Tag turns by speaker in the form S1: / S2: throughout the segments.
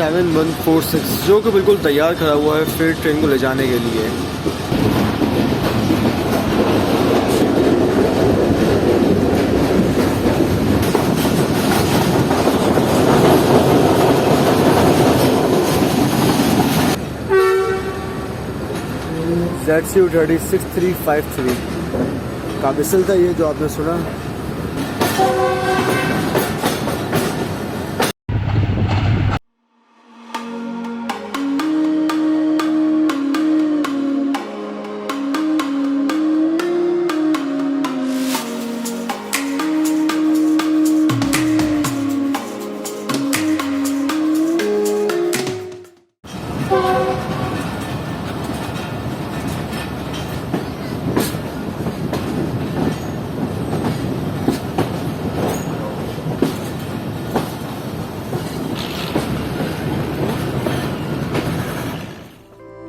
S1: 7146 जो कि बिल्कुल तैयार खड़ा हुआ है फिर ट्रेन को ले जाने के लिए। ZCU-6353 का विसल था ये जो आपने सुना।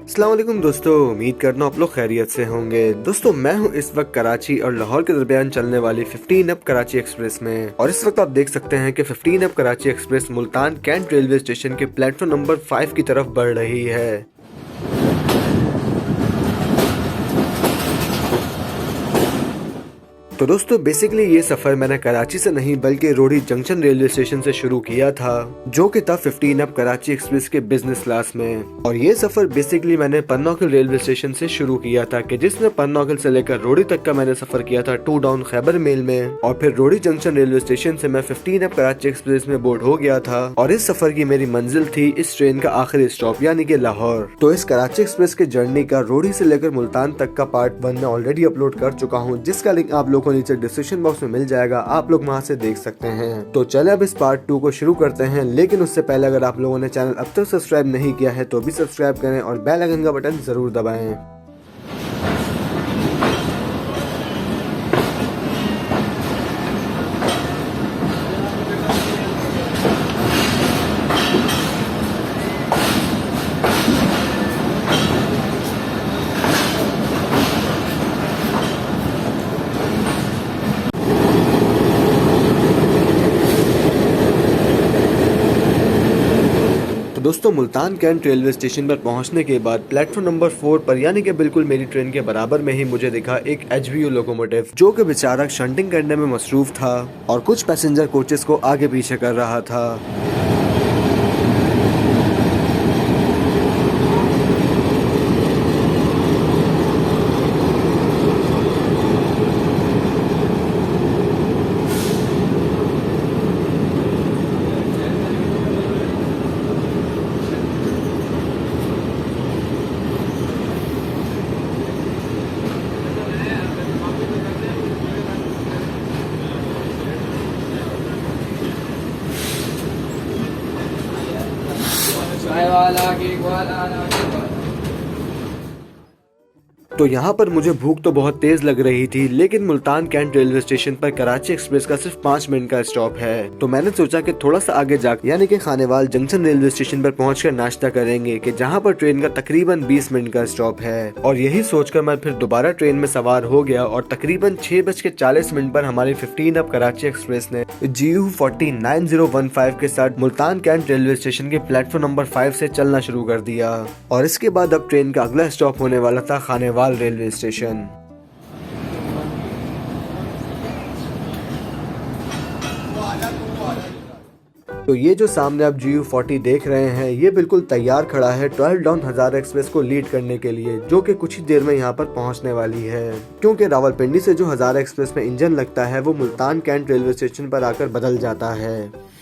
S1: अस्सलाम वालेकुम दोस्तों, उम्मीद करना आप लोग खैरियत से होंगे। दोस्तों मैं हूं इस वक्त कराची और लाहौर के दरमियान चलने वाली 15 अप कराची एक्सप्रेस में, और इस वक्त आप देख सकते हैं कि 15 up Karachi express Multan cantt railway station के प्लेटफॉर्म नंबर 5 की तरफ बढ़ रही है। तो दोस्तों बेसिकली ये सफर मैंने कराची से नहीं बल्कि रोडी जंक्शन रेलवे स्टेशन से शुरू किया था, जो कि था 15 अप कराची एक्सप्रेस के बिजनेस क्लास में। और ये सफर बेसिकली मैंने पन्नौकिल रेलवे स्टेशन से शुरू किया था, कि जिसमें पन्नौकिल से लेकर रोडी तक का मैंने सफर किया था 2 डाउन खैबर मेल में, और फिर रोडी जंक्शन रेलवे स्टेशन से मैं 15 अप कराची एक्सप्रेस में बोर्ड हो गया था। और इस सफर की मेरी मंजिल थी इस ट्रेन का आखिरी स्टॉप यानी कि लाहौर। तो इस कराची एक्सप्रेस के जर्नी का रोडी से लेकर मुल्तान तक का पार्ट 1 में ऑलरेडी अपलोड कर चुका हूँ, जिसका लिंक आप लोगों को नीचे डिस्क्रिप्शन बॉक्स में मिल जाएगा, आप लोग वहां से देख सकते हैं। तो चले अब इस पार्ट 2 को शुरू करते हैं, लेकिन उससे पहले अगर आप लोगों ने चैनल अब तक सब्सक्राइब नहीं किया है तो भी सब्सक्राइब करें और बेल आइकन का बटन जरूर दबाएं। दोस्तों मुल्तान कैंट रेलवे स्टेशन पर पहुंचने के बाद प्लेटफॉर्म नंबर 4 पर यानी कि बिल्कुल मेरी ट्रेन के बराबर में ही मुझे दिखा एक HVU लोकोमोटिव, जो कि बेचारा शंटिंग करने में मसरूफ था और कुछ पैसेंजर कोचेस को आगे पीछे कर रहा था। तो यहाँ पर मुझे भूख तो बहुत तेज लग रही थी, लेकिन मुल्तान कैंट रेलवे स्टेशन पर कराची एक्सप्रेस का सिर्फ 5 मिनट का स्टॉप है। तो मैंने सोचा कि थोड़ा सा आगे जाकर यानी कि खानेवाल जंक्शन रेलवे स्टेशन पर पहुंचकर नाश्ता करेंगे, कि जहाँ पर ट्रेन का तकरीबन 20 मिनट का स्टॉप है। और यही सोचकर मैं फिर दोबारा ट्रेन में सवार हो गया और तकरीबन 6:40 पर हमारी 15 अप कराची एक्सप्रेस ने GU409015 के साथ मुल्तान कैंट रेलवे स्टेशन के प्लेटफॉर्म नंबर 5 से चलना शुरू कर दिया। और इसके बाद अब ट्रेन का अगला स्टॉप होने वाला था खानेवाल रेलवे स्टेशन। तो ये जो सामने आप GU40 देख रहे हैं, ये बिल्कुल तैयार खड़ा है 12 डाउन हज़ारा एक्सप्रेस को लीड करने के लिए, जो कि कुछ ही देर में यहाँ पर पहुँचने वाली है। क्योंकि रावलपिंडी से जो हज़ारा एक्सप्रेस में इंजन लगता है वो मुल्तान कैंट रेलवे स्टेशन पर आकर बदल जाता है।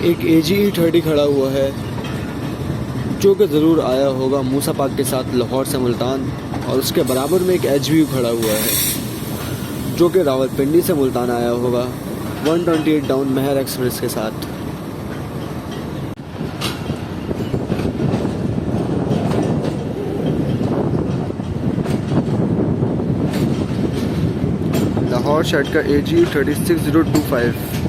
S1: एक AGE30 खड़ा हुआ है, जो कि ज़रूर आया होगा मूसा पाक के साथ लाहौर से मुल्तान, और उसके बराबर में एक HVU खड़ा हुआ है, जो कि रावलपिंडी से मुल्तान आया होगा 128 डाउन महर एक्सप्रेस के साथ। नॉर्थ साइड का AG 36025।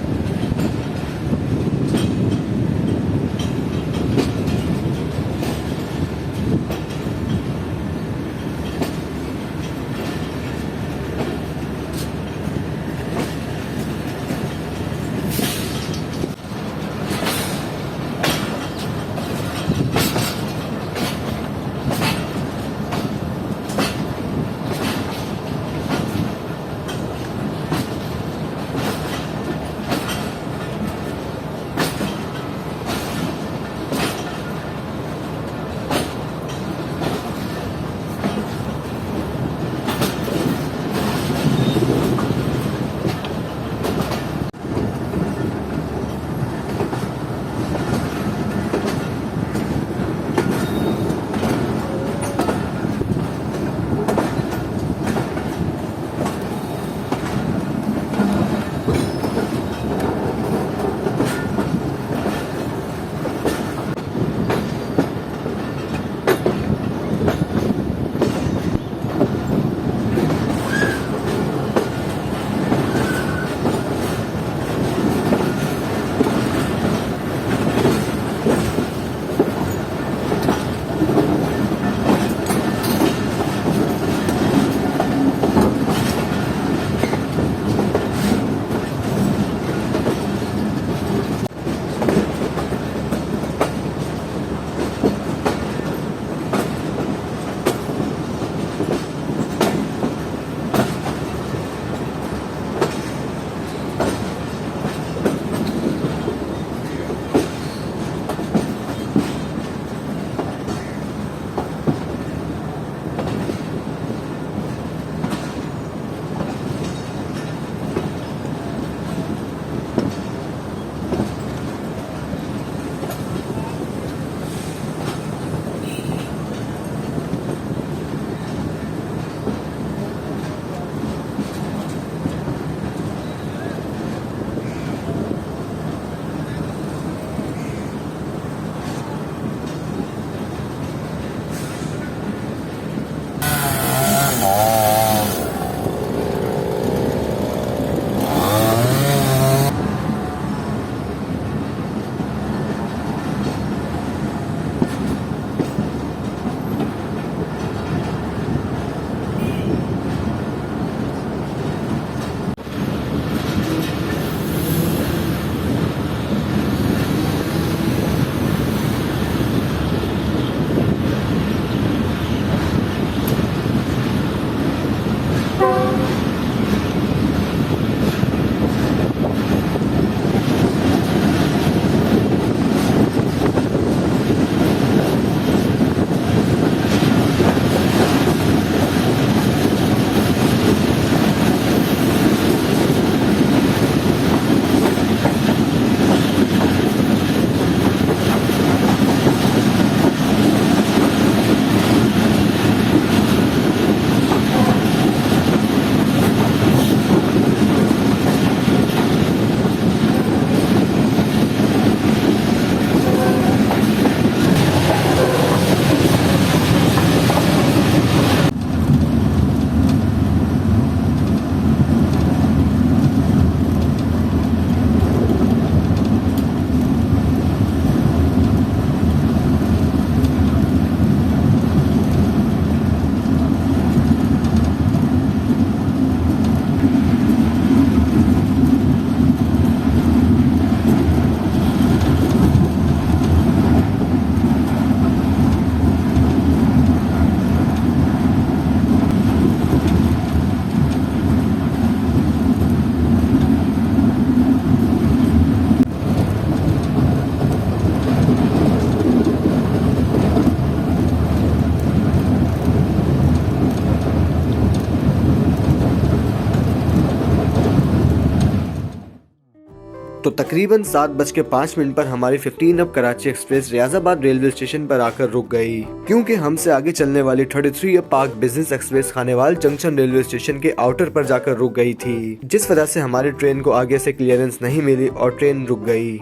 S1: तो तकरीबन 7:05 पर हमारी 15 up Karachi express Riazabad railway station पर आकर रुक गई, क्योंकि हमसे आगे चलने वाली 33 up park business express Khanewal junction railway station के आउटर पर जाकर रुक गई थी, जिस वजह से हमारी ट्रेन को आगे से क्लियरेंस नहीं मिली और ट्रेन रुक गई।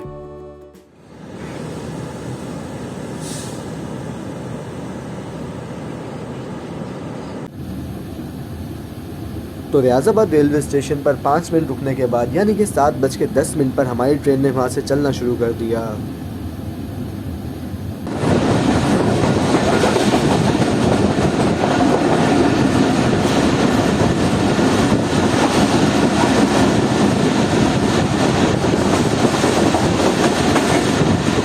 S1: तो रियाजाबाद रेलवे स्टेशन पर 5 मिनट रुकने के बाद यानी कि 7:10 पर हमारी ट्रेन ने वहाँ से चलना शुरू कर दिया।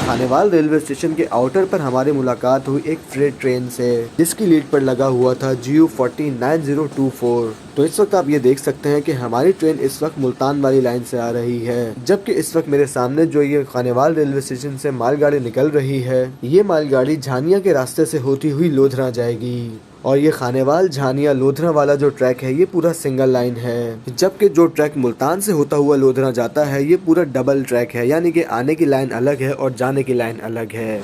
S1: खानेवाल रेलवे स्टेशन के आउटर पर हमारी मुलाकात हुई एक फ्रेट ट्रेन से, जिसकी लीड पर लगा हुआ था GU409024। तो इस वक्त आप ये देख सकते हैं कि हमारी ट्रेन इस वक्त मुल्तान वाली लाइन से आ रही है, जबकि इस वक्त मेरे सामने जो ये खानेवाल रेलवे स्टेशन से मालगाड़ी निकल रही है, ये मालगाड़ी झानिया के रास्ते से होती हुई लोधरा जाएगी। और ये खानेवाल झानिया लोधरा वाला जो ट्रैक है ये पूरा सिंगल लाइन है, जबकि जो ट्रैक मुल्तान से होता हुआ लोधरा जाता है ये पूरा डबल ट्रैक है, यानी कि आने की लाइन अलग है और जाने की लाइन अलग है।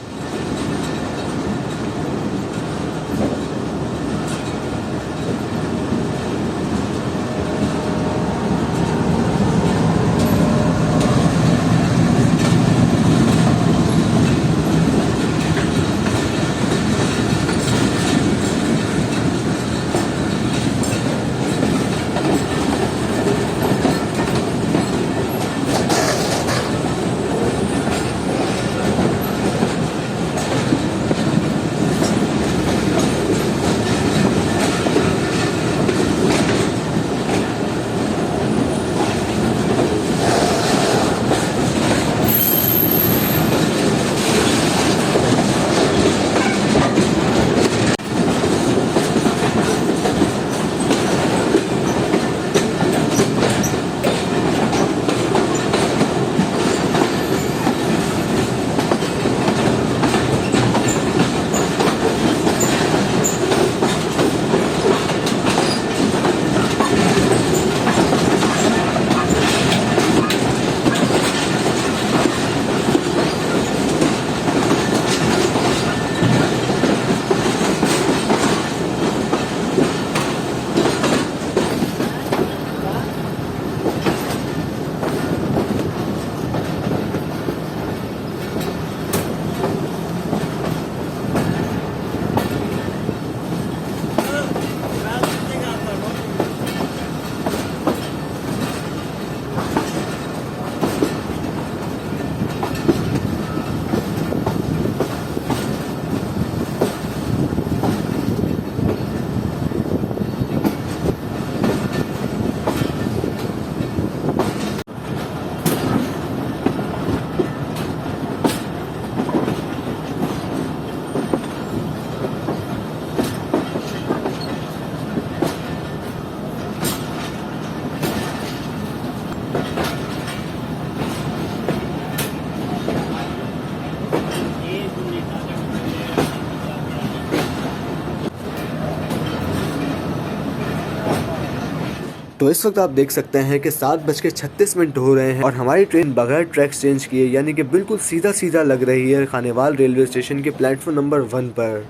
S1: तो इस वक्त आप देख सकते हैं कि 7:36 हो रहे हैं और हमारी ट्रेन बगैर ट्रैक चेंज किए यानी कि बिल्कुल सीधा सीधा लग रही है खानेवाल रेलवे स्टेशन के प्लेटफॉर्म नंबर 1 पर।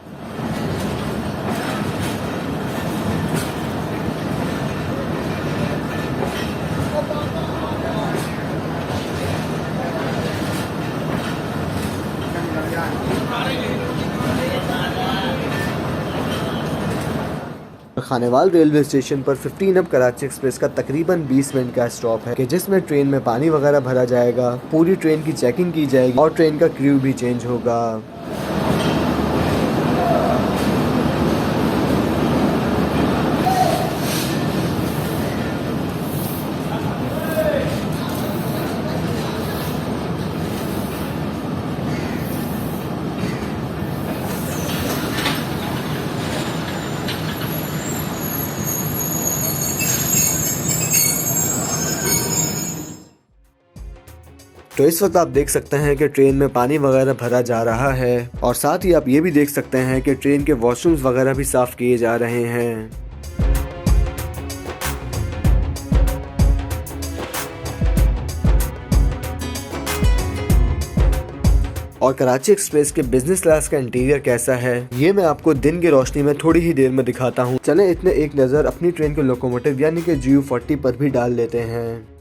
S1: खानेवाल रेलवे स्टेशन पर 15 अप कराची एक्सप्रेस का तकरीबन 20 मिनट का स्टॉप है कि जिसमें ट्रेन में पानी वगैरह भरा जाएगा, पूरी ट्रेन की चेकिंग की जाएगी और ट्रेन का क्रू भी चेंज होगा। तो इस वक्त आप देख सकते हैं कि ट्रेन में पानी वगैरह भरा जा रहा है और साथ ही आप ये भी देख सकते हैं कि ट्रेन के वॉशरूम्स वगैरह भी साफ किए जा रहे हैं। और कराची एक्सप्रेस के बिजनेस क्लास का इंटीरियर कैसा है ये मैं आपको दिन की रोशनी में थोड़ी ही देर में दिखाता हूँ। चलें इतने एक नज़र अपनी ट्रेन के लोकोमोटिव यानी कि GU40 पर भी डाल लेते हैं।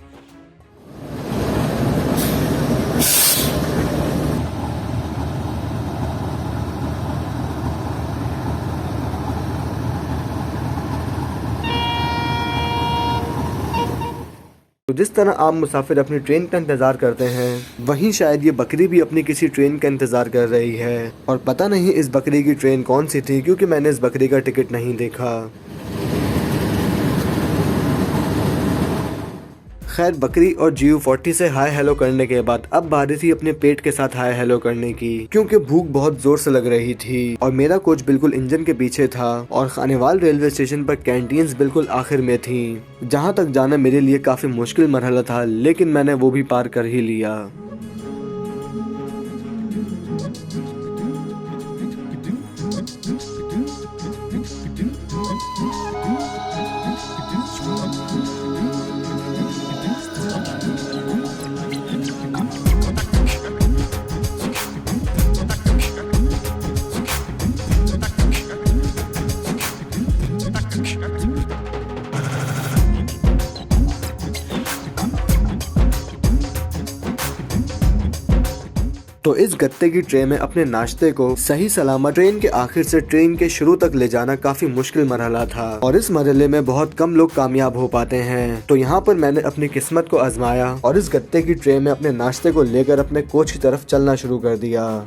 S1: तो जिस तरह आम मुसाफिर अपनी ट्रेन का इंतजार करते हैं, वहीं शायद ये बकरी भी अपनी किसी ट्रेन का इंतजार कर रही है। और पता नहीं इस बकरी की ट्रेन कौन सी थी, क्योंकि मैंने इस बकरी का टिकट नहीं देखा। खैर, बकरी और GU40 से हाय हेलो करने के बाद अब बारी थी अपने पेट के साथ हाय हेलो करने की, क्योंकि भूख बहुत जोर से लग रही थी और मेरा कोच बिल्कुल इंजन के पीछे था और खानेवाल रेलवे स्टेशन पर कैंटीन्स बिल्कुल आखिर में थी, जहां तक जाना मेरे लिए काफी मुश्किल मरहला था, लेकिन मैंने वो भी पार कर ही लिया। तो इस गत्ते की ट्रे में अपने नाश्ते को सही सलामत ट्रेन के आखिर से ट्रेन के शुरू तक ले जाना काफी मुश्किल मरहला था और इस मरहले में बहुत कम लोग कामयाब हो पाते हैं। तो यहाँ पर मैंने अपनी किस्मत को आजमाया और इस गत्ते की ट्रे में अपने नाश्ते को लेकर अपने कोच की तरफ चलना शुरू कर दिया।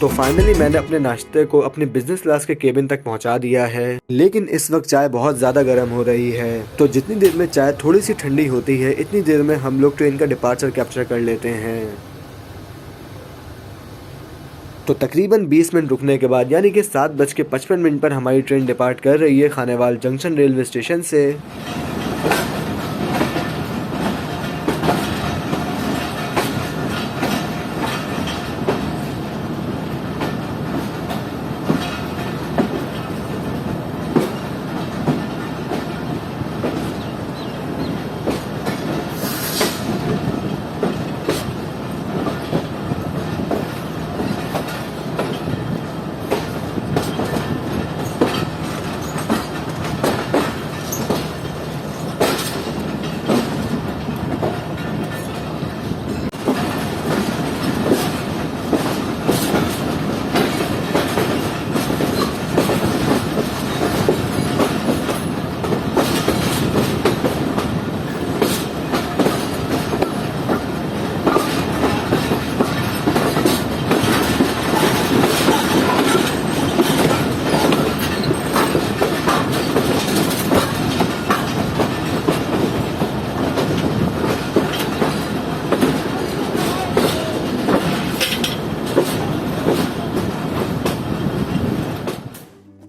S1: तो फाइनली मैंने अपने नाश्ते को अपने बिजनेस क्लास के केबिन तक पहुंचा दिया है, लेकिन इस वक्त चाय बहुत ज़्यादा गर्म हो रही है। तो जितनी देर में चाय थोड़ी सी ठंडी होती है, इतनी देर में हम लोग ट्रेन का डिपार्चर कैप्चर कर लेते हैं। तो तकरीबन 20 मिनट रुकने के बाद यानी कि 7:55 पर हमारी ट्रेन डिपार्ट कर रही है खानेवाल जंक्शन रेलवे स्टेशन से।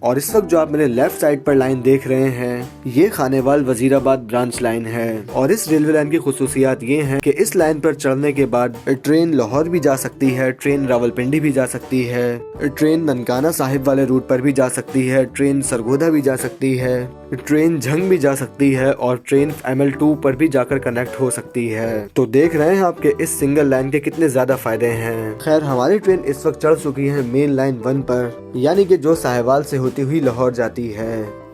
S1: और इस वक्त जो आप मेरे लेफ्ट साइड पर लाइन देख रहे हैं, ये खानेवाल वजीराबाद ब्रांच लाइन है। और इस रेलवे लाइन की खुसूसियात ये हैं कि इस लाइन पर चढ़ने के बाद ट्रेन लाहौर भी जा सकती है, ट्रेन रावलपिंडी भी जा सकती है, ट्रेन ननकाना साहिब वाले रूट पर भी जा सकती है, ट्रेन सरगोधा भी जा सकती है, ट्रेन झंग भी जा सकती है और ट्रेन ML2 पर भी जाकर कनेक्ट हो सकती है। तो देख रहे हैं आपके इस सिंगल लाइन के कितने ज्यादा फायदे हैं। खैर, हमारी ट्रेन इस वक्त चढ़ चुकी है मेन लाइन 1 पर, यानी कि जो साहिवाल से होती हुई लाहौर जाती है।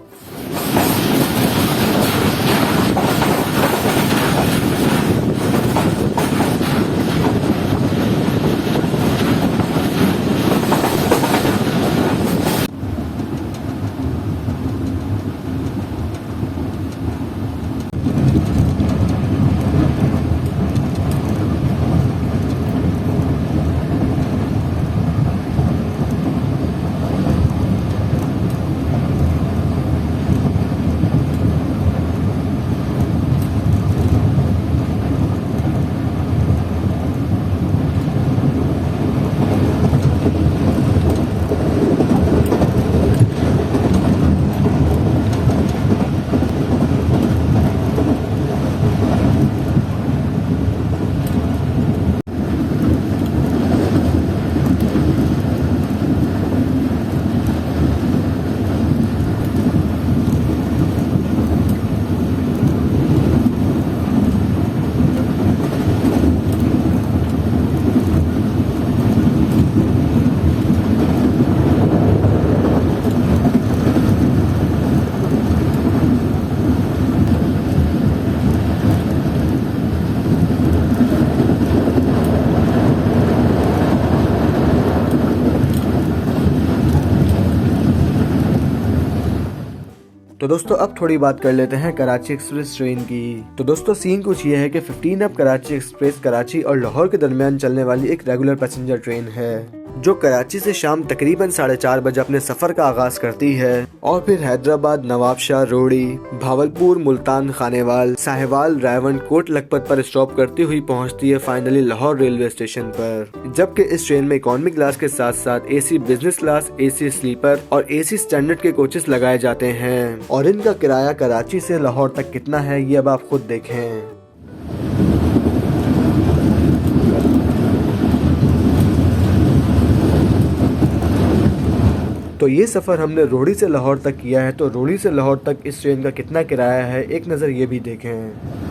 S1: तो दोस्तों अब थोड़ी बात कर लेते हैं कराची एक्सप्रेस ट्रेन की। तो दोस्तों सीन कुछ ये है कि 15 अब कराची एक्सप्रेस कराची और लाहौर के दरमियान चलने वाली एक रेगुलर पैसेंजर ट्रेन है जो कराची से शाम तकरीबन 4:30 बजे अपने सफर का आगाज करती है और फिर हैदराबाद, नवाबशाह, रोड़ी, भावलपुर, मुल्तान, खानेवाल, साहिवाल, रावलकोट, लखपत पर स्टॉप करती हुई पहुंचती है फाइनली लाहौर रेलवे स्टेशन पर। जबकि इस ट्रेन में इकोनॉमी क्लास के साथ साथ AC business class, AC sleeper और एसी स्टैंडर्ड के कोचेस लगाए जाते हैं और इनका किराया कराची से लाहौर तक कितना है ये अब आप खुद देखें। तो ये सफ़र हमने रोड़ी से लाहौर तक किया है, तो रोड़ी से लाहौर तक इस ट्रेन का कितना किराया है एक नज़र ये भी देखें।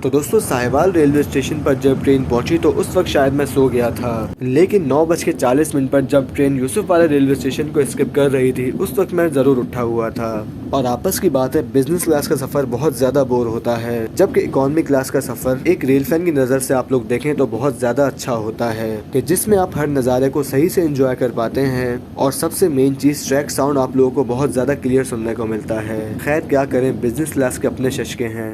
S1: तो दोस्तों साहिवाल रेलवे स्टेशन पर जब ट्रेन पहुंची तो उस वक्त शायद मैं सो गया था, लेकिन 9:40 पर जब ट्रेन यूसुफ वाले रेलवे स्टेशन को स्किप कर रही थी उस वक्त मैं जरूर उठा हुआ था। और आपस की बात है, बिजनेस क्लास का सफर बहुत ज्यादा बोर होता है, जबकि इकोनॉमी क्लास का सफर एक रेल फैन की नजर से आप लोग देखें तो बहुत ज्यादा अच्छा होता है कि जिसमें आप हर नज़ारे को सही से एंजॉय कर पाते हैं और सबसे मेन चीज ट्रैक साउंड आप लोगों को बहुत ज्यादा क्लियर सुनने को मिलता है। खैर क्या करें, बिजनेस क्लास के अपने शशके हैं।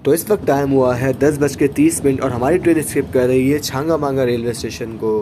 S1: तो इस वक्त टाइम हुआ है 10:30 और हमारी ट्रेन स्किप कर रही है छांगा मांगा रेलवे स्टेशन को।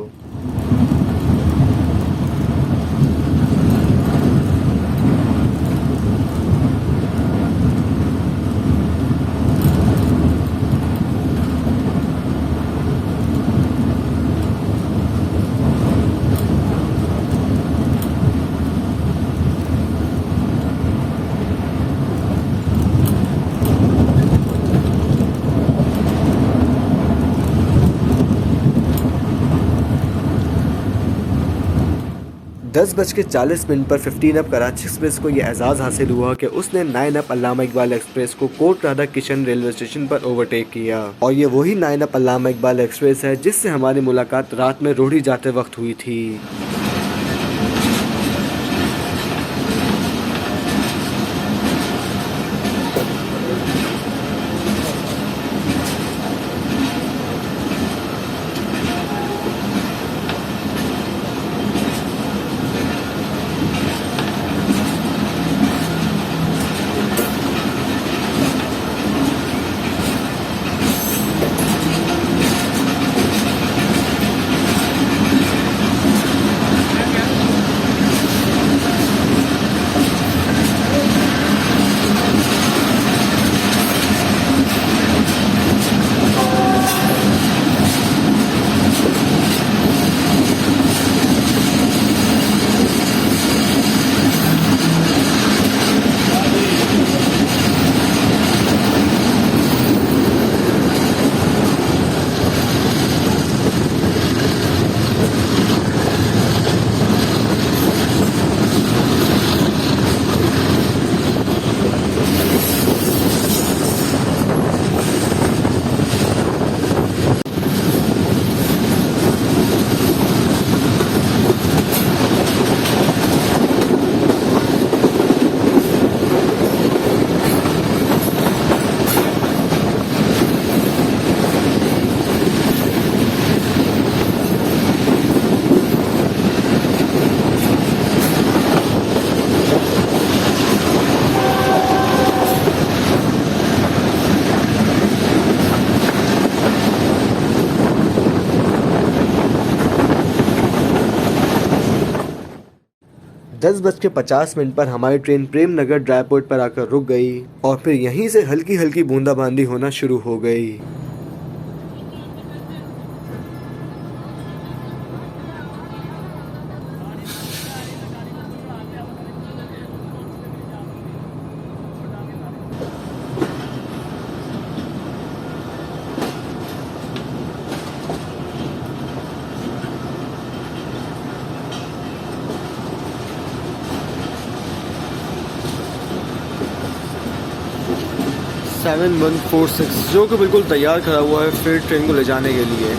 S1: 10:40 पर 15 अप कराची एक्सप्रेस को यह एजाज़ हासिल हुआ कि उसने 9 अप अल्लामा इकबाल एक्सप्रेस को कोट राधा किशन रेलवे स्टेशन पर ओवरटेक किया। और ये वही 9 अप अल्लामा इकबाल एक्सप्रेस है जिससे हमारी मुलाकात रात में रोहड़ी जाते वक्त हुई थी। 10:50 पर हमारी ट्रेन प्रेम नगर ड्राईपोर्ट पर आकर रुक गई और फिर यहीं से हल्की हल्की बूंदाबांदी होना शुरू हो गई। 7146 जो कि बिल्कुल तैयार खड़ा हुआ है फिर ट्रेन को ले जाने के लिए।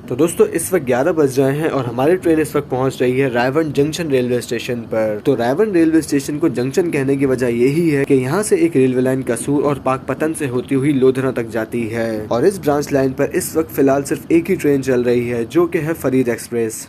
S1: तो दोस्तों इस वक्त 11 बज रहे हैं और हमारी ट्रेन इस वक्त पहुंच रही है रायवन जंक्शन रेलवे स्टेशन पर। तो रायवन रेलवे स्टेशन को जंक्शन कहने की वजह यही है कि यहाँ से एक रेलवे लाइन कसूर और पाकपतन से होती हुई लोधरा तक जाती है और इस ब्रांच लाइन पर इस वक्त फिलहाल सिर्फ एक ही ट्रेन चल रही है जो कि है फरीद एक्सप्रेस।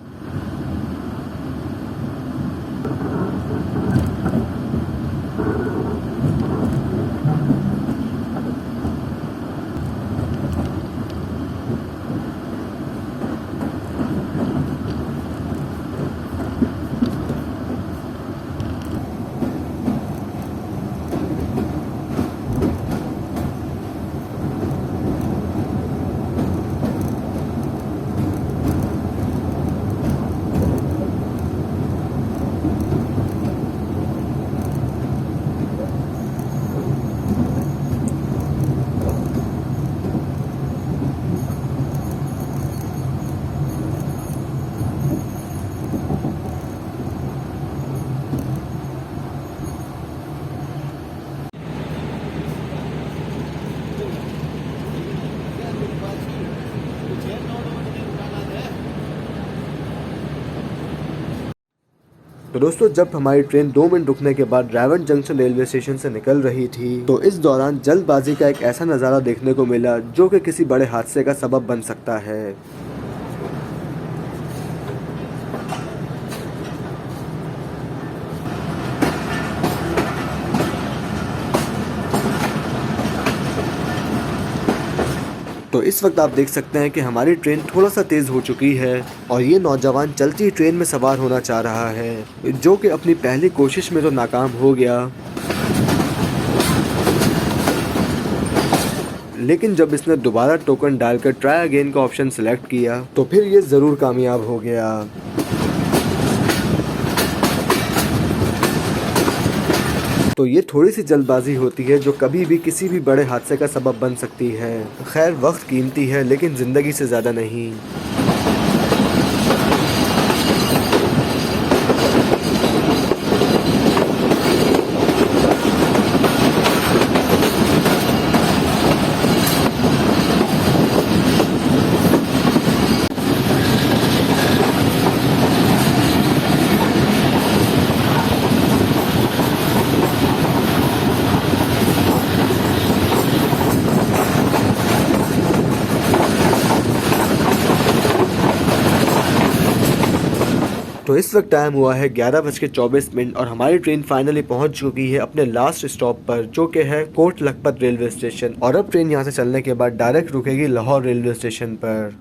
S1: तो दोस्तों जब हमारी ट्रेन 2 मिनट रुकने के बाद ड्राइवन जंक्शन रेलवे स्टेशन से निकल रही थी तो इस दौरान जल्दबाजी का एक ऐसा नज़ारा देखने को मिला जो कि किसी बड़े हादसे का सबब बन सकता है। तो इस वक्त आप देख सकते हैं कि हमारी ट्रेन थोड़ा सा तेज़ हो चुकी है और ये नौजवान चलती ट्रेन में सवार होना चाह रहा है, जो कि अपनी पहली कोशिश में तो नाकाम हो गया, लेकिन जब इसने दोबारा टोकन डालकर ट्राई अगेन का ऑप्शन सेलेक्ट किया तो फिर ये ज़रूर कामयाब हो गया। तो ये थोड़ी सी जल्दबाजी होती है जो कभी भी किसी भी बड़े हादसे का सबब बन सकती है। खैर वक्त कीमती है लेकिन ज़िंदगी से ज़्यादा नहीं। तो इस वक्त टाइम हुआ है 11:24 और हमारी ट्रेन फाइनली पहुंच चुकी है अपने लास्ट स्टॉप पर, जो कि है कोट लखपत रेलवे स्टेशन। और अब ट्रेन यहां से चलने के बाद डायरेक्ट रुकेगी लाहौर रेलवे स्टेशन पर।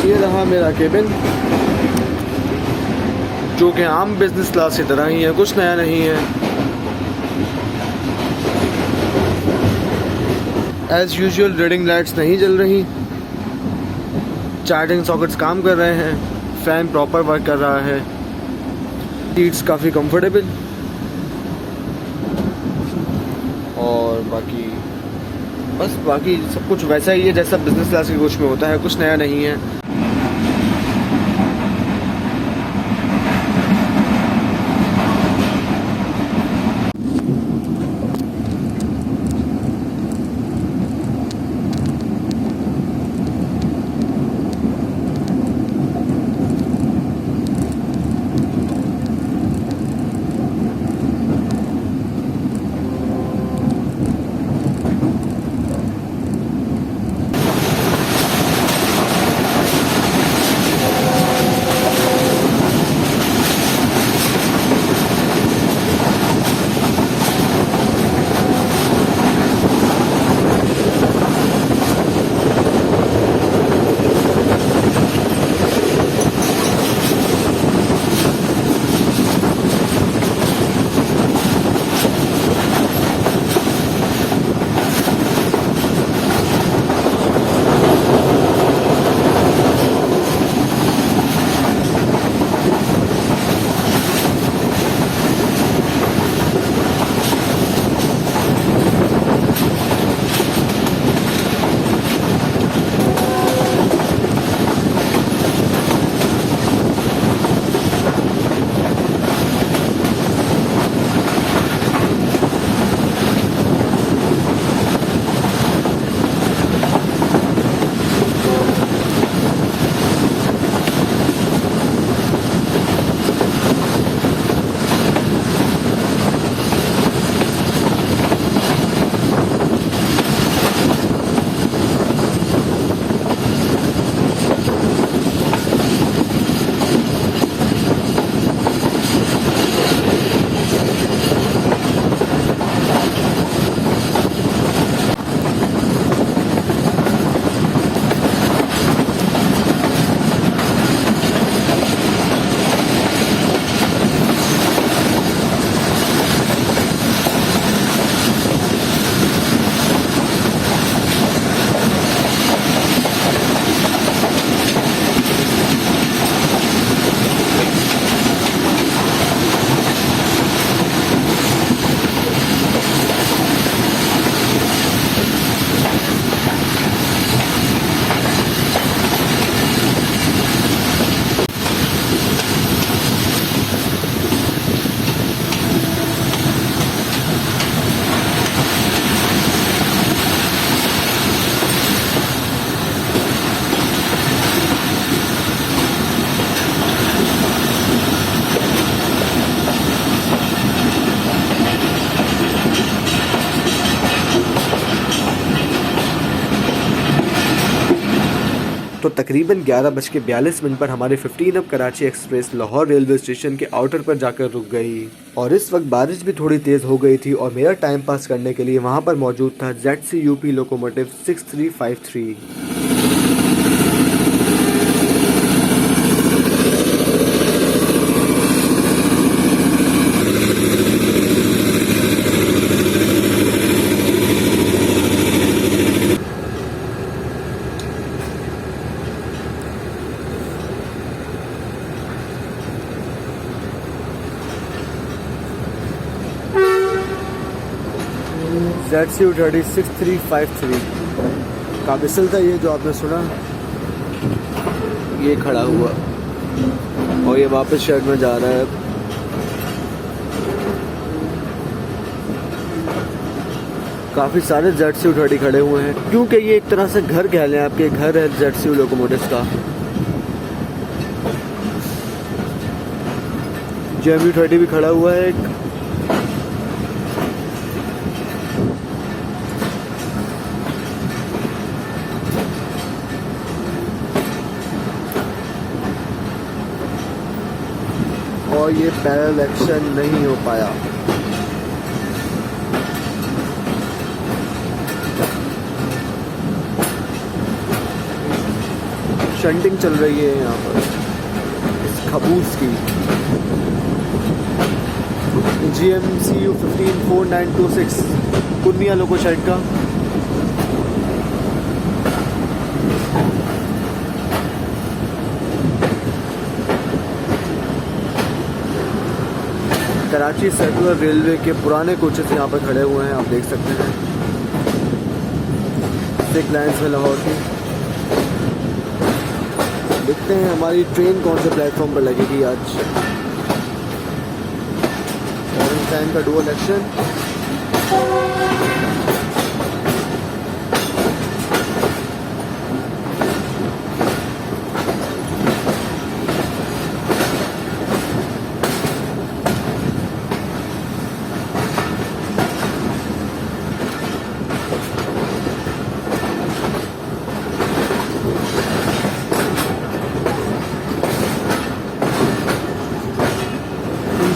S1: ये रहा मेरा केबिन, जो कि आम बिजनेस क्लास की तरह ही है, कुछ नया नहीं है। एज यूजुअल रीडिंग लाइट्स नहीं जल रही, चार्जिंग सॉकेट्स काम कर रहे हैं, फैन प्रॉपर वर्क कर रहा है, सीट्स काफ़ी कंफर्टेबल और बाकी सब कुछ वैसा ही है जैसा बिजनेस क्लास की कोच में होता है, कुछ नया नहीं है। तो तकरीबन 11:42 पर हमारी 15 up Karachi express Lahore railway station के आउटर पर जाकर रुक गई और इस वक्त बारिश भी थोड़ी तेज हो गई थी और मेरा टाइम पास करने के लिए वहां पर मौजूद था ZCUP लोकोमोटिव 6353। ZCU 6353 का बिसल था ये जो आपने सुना, ये खड़ा हुआ और ये वापस शेड में जा रहा है। काफ़ी सारे ZCU 30 खड़े हुए हैं क्योंकि ये एक तरह से घर कह लें, आपके घर है ZCU लोकोमोटिव्स का। JMU 30 भी खड़ा हुआ है एक। और ये पैरेलल एक्शन नहीं हो पाया। शंटिंग चल रही है यहाँ पर इस खबूस की। GMCU 154926 कुन्निया लोको साइड का। कराची सर्कुलर रेलवे के पुराने कोचेस यहाँ पर खड़े हुए हैं, आप देख सकते हैं। 6 लाइन्स में लाहौर की। देखते हैं हमारी ट्रेन कौन से प्लेटफॉर्म पर लगेगी आज। ऑरेंज टाइम का डुअल एक्शन।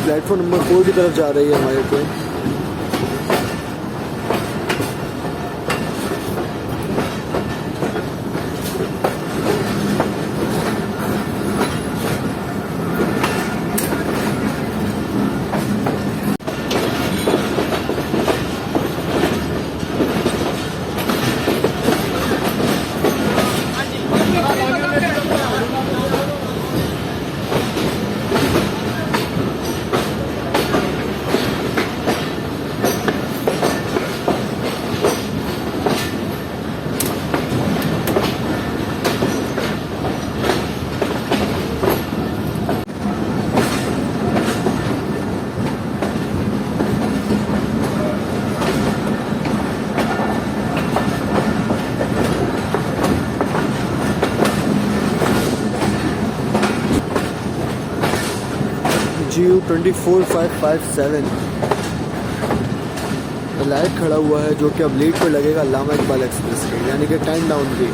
S1: प्लेटफॉर्म नंबर 4 की तरफ जा रही है हमारी ट्रेन। GU 24557 लाइट खड़ा हुआ है जो कि अब लीड पर लगेगा अल्लामा इकबाल एक्सप्रेस के, यानी कि टाइम डाउन की।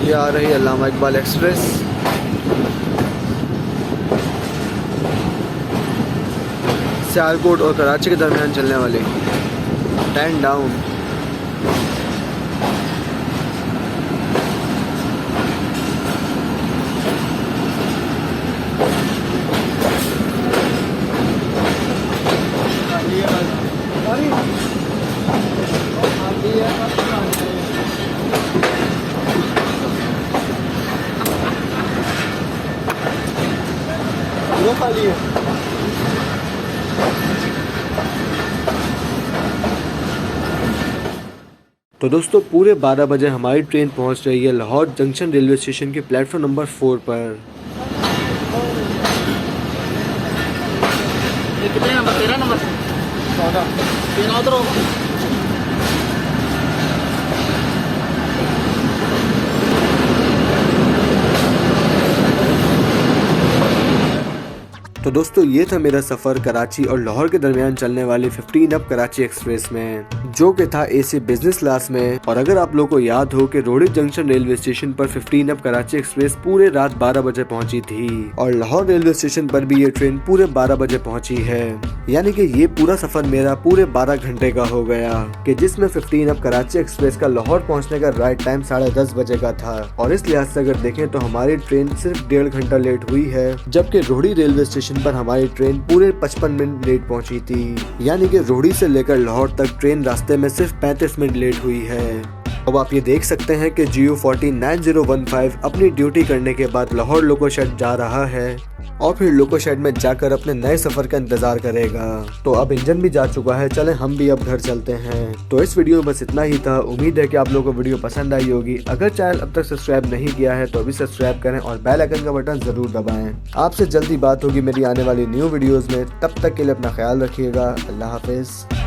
S1: ये आ रही है अल्लामा इकबाल एक्सप्रेस। सियालकोट और कराची के दरमियान चलने वाली टाइम डाउन। खाली है। तो दोस्तों पूरे 12 बजे हमारी ट्रेन पहुंच रही है लाहौर जंक्शन रेलवे स्टेशन के प्लेटफॉर्म नंबर 4 पर।
S2: नंबर 14 13 उधर होगा।
S1: तो दोस्तों ये था मेरा सफर कराची और लाहौर के दरमियान चलने वाली 15 अप कराची एक्सप्रेस में, जो कि था एसी बिजनेस क्लास में। और अगर आप लोगों को याद हो कि रोडी जंक्शन रेलवे स्टेशन पर 15 अप कराची एक्सप्रेस पूरे रात 12 बजे पहुंची थी और लाहौर रेलवे स्टेशन पर भी ये ट्रेन पूरे 12 बजे पहुंची है। यानी कि ये पूरा सफर मेरा पूरे 12 घंटे का हो गया, कि जिसमें 15 अप कराची एक्सप्रेस का लाहौर पहुँचने का राइट टाइम 10:30 बजे का था। और इस लिहाज से अगर देखें तो हमारी ट्रेन सिर्फ 1.5 घंटा लेट हुई है, जबकि रोडी रेलवे स्टेशन पर हमारी ट्रेन पूरे 55 मिनट लेट पहुंची थी। यानी कि रोडी से लेकर लाहौर तक ट्रेन रास्ते में सिर्फ 35 मिनट लेट हुई है। अब आप ये देख सकते हैं कि GU40 9015 अपनी ड्यूटी करने के बाद लाहौर लोको शेड जा रहा है और फिर लोको शेड में जाकर अपने नए सफर का इंतजार करेगा। तो अब इंजन भी जा चुका है, चलें हम भी अब घर चलते हैं। तो इस वीडियो में बस इतना ही था। उम्मीद है कि आप लोगों को वीडियो पसंद आई होगी। अगर चैनल अब तक सब्सक्राइब नहीं किया है तो अभी सब्सक्राइब करें और बेल आइकन का बटन जरूर दबाएं। आपसे जल्दी बात होगी मेरी आने वाली न्यू वीडियोस में। तब तक के लिए अपना ख्याल रखिएगा। अल्लाह हाफिज।